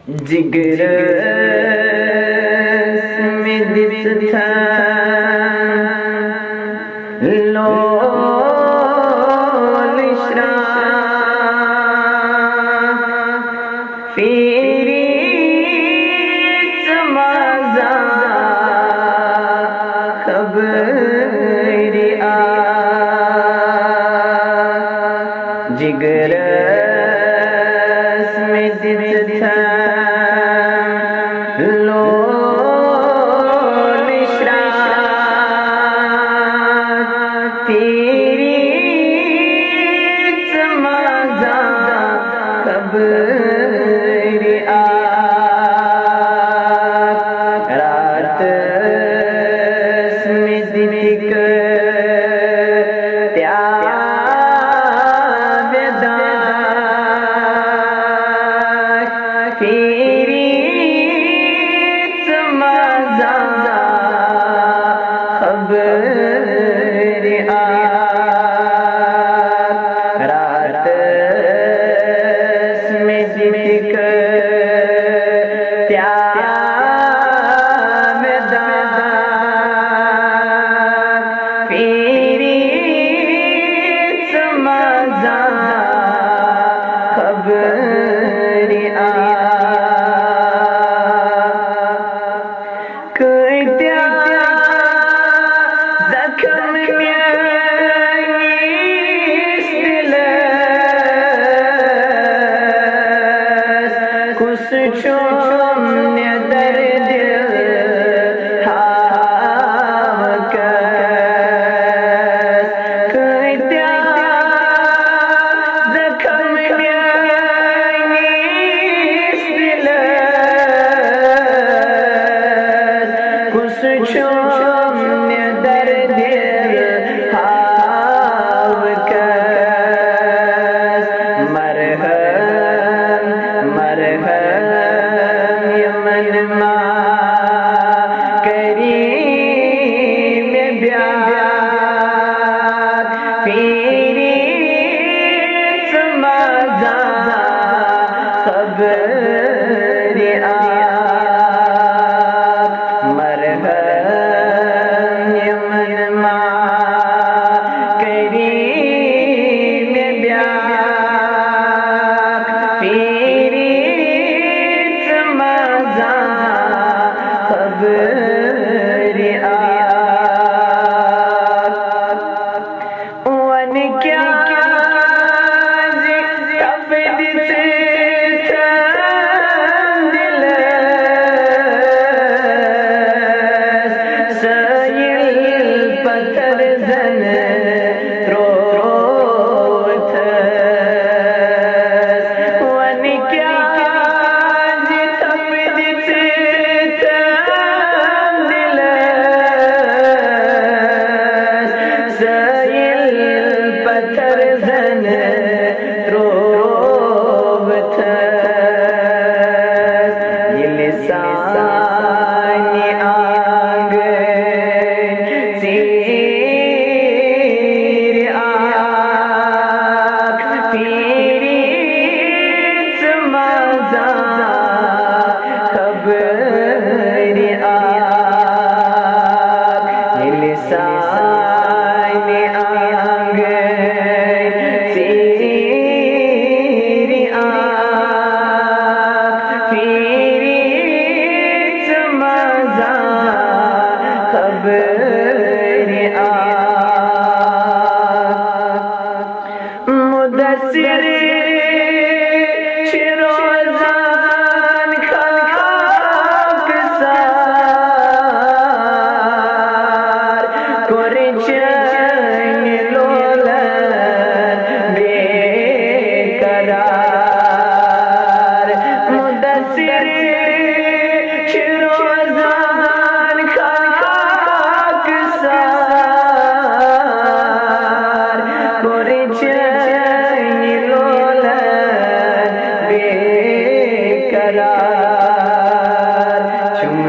जिगर में दिसता लोल इशरा फिरी समाजा खबरी आ जिगर में दिसता लोल इशरा तेरी समाजा खबरी आ रात में दिख तेरी समाजा खबर आ रात में दिख तेरी समाजा खबर आ जख्म कुछ छोड़ने दर्द छोड़ने दर्द हाव कस मरहम मरहम यमन मा करीम ब्याह फिरी समाजा खबर आ मुदस्सिर शिरोज़ान खाक सार कुरचन लोलन बेकरार मुदस्सिर शिरोज़ान खाक सार कुरचन बेकरार चुम